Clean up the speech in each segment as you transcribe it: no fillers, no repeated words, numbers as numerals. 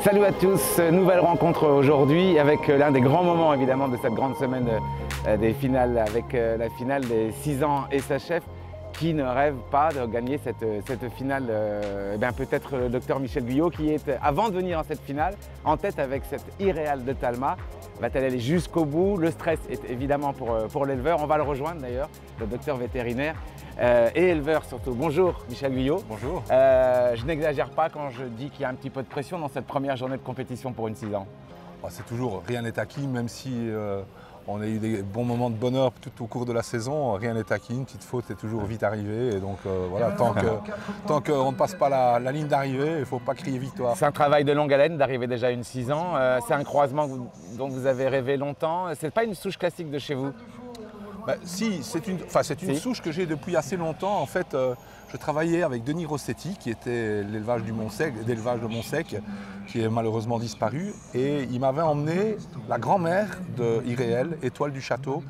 Salut à tous, nouvelle rencontre aujourd'hui avec l'un des grands moments évidemment de cette grande semaine des finales, avec la finale des 6 ans et sa chef. Qui ne rêve pas de gagner cette finale peut-être le docteur Michel Guyot qui est, avant de venir en cette finale, en tête avec cette Irreal de Talma. Va-t-elle aller jusqu'au bout? Le stress est évidemment pour l'éleveur. On va le rejoindre d'ailleurs, le docteur vétérinaire et éleveur surtout. Bonjour Michel Guyot. Bonjour. Je n'exagère pas quand je dis qu'il y a un petit peu de pression dans cette première journée de compétition pour une 6 ans. C'est toujours, rien n'est acquis, même si on a eu des bons moments de bonheur tout au cours de la saison, rien n'est acquis, une petite faute est toujours vite arrivée. Et donc voilà, tant qu'on ne passe pas la ligne d'arrivée, il ne faut pas crier victoire. C'est un travail de longue haleine d'arriver déjà à une 6 ans. C'est un croisement dont vous avez rêvé longtemps. Ce n'est pas une souche classique de chez vous? Si, c'est une souche que j'ai depuis assez longtemps. En fait, je travaillais avec Denis Rossetti, qui était d'élevage de Montsec, qui est malheureusement disparu. Et il m'avait emmené la grand-mère de Irréal, Étoile du Château,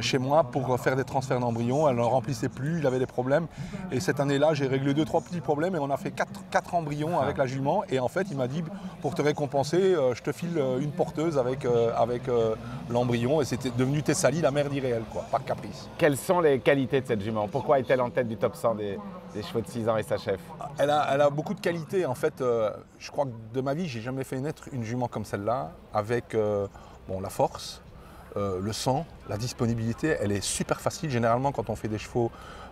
chez moi pour faire des transferts d'embryons. Elle n'en remplissait plus, il avait des problèmes. Et cette année-là, j'ai réglé 2-3 petits problèmes et on a fait 4 embryons avec la jument. Et en fait, il m'a dit, pour te récompenser, je te file une porteuse avec l'embryon. Et c'était devenu Tessali, la mère d'Irréal, par caprice. Quelles sont les qualités de cette jument? Pourquoi est-elle en tête du top 100 des chevaux de 6 ans et sa chef? Elle a beaucoup de qualités. En fait, je crois que de ma vie, j'ai jamais fait naître une jument comme celle-là, avec la force, le sang, la disponibilité. Elle est super facile. Généralement, quand on fait des chevaux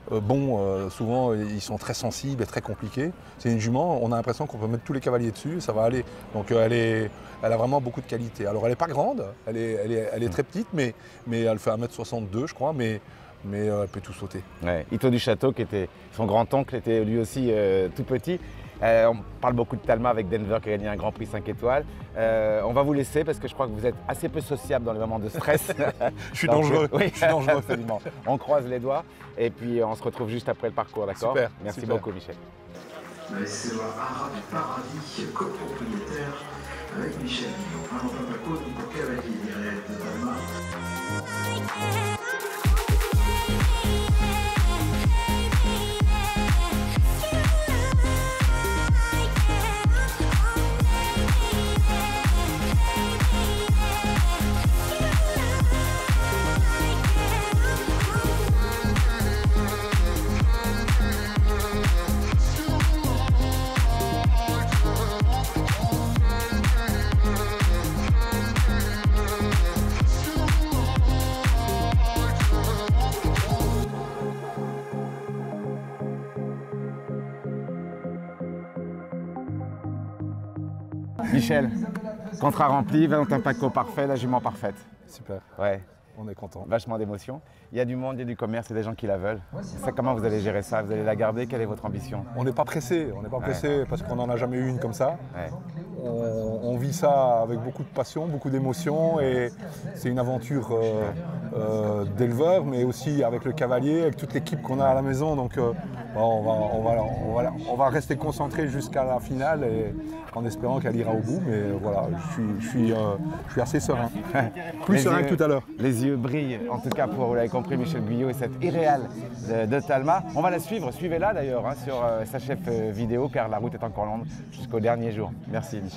bons, souvent, ils sont très sensibles et très compliqués. C'est une jument, on a l'impression qu'on peut mettre tous les cavaliers dessus et ça va aller. Donc, elle a vraiment beaucoup de qualités. Alors, elle n'est pas grande, elle est très petite, mais elle fait 1m62, je crois. Mais elle peut tout sauter. Ouais. Ito du Château, qui était son grand-oncle, était lui aussi tout petit. On parle beaucoup de Talma avec Denver qui a gagné un Grand Prix 5 étoiles. On va vous laisser parce que je crois que vous êtes assez peu sociable dans les moments de stress. Je suis dangereux. Oui, je suis dangereux. Absolument. On croise les doigts et puis on se retrouve juste après le parcours, d'accord? Super. Merci super. beaucoup, Michel. C'est Arabe Paradis, copropriétaire avec Michel Guyot. Un papa côte pour cavalier Irréal de Talma. Michel, contrat rempli, Valentin Paco parfait, la jument parfaite. Super. Ouais. On est content. Vachement d'émotion. Il y a du monde, il y a du commerce, il y a des gens qui la veulent. Comment vous allez gérer ça? Vous allez la garder? Quelle est votre ambition? On n'est pas pressé, parce qu'on n'en a jamais eu une comme ça. Ouais. On vit ça avec beaucoup de passion, beaucoup d'émotion et c'est une aventure d'éleveur, mais aussi avec le cavalier, avec toute l'équipe qu'on a à la maison. Donc on va rester concentré jusqu'à la finale et en espérant qu'elle ira au bout. Mais voilà, je suis assez serein. Plus serein que tout à l'heure. Les yeux brillent, en tout cas pour, vous l'avez compris, Michel Guyot et cette Irréal de Talma. On va la suivre, suivez-la d'ailleurs sur sa chef vidéo car la route est encore longue jusqu'au dernier jour. Merci Michel.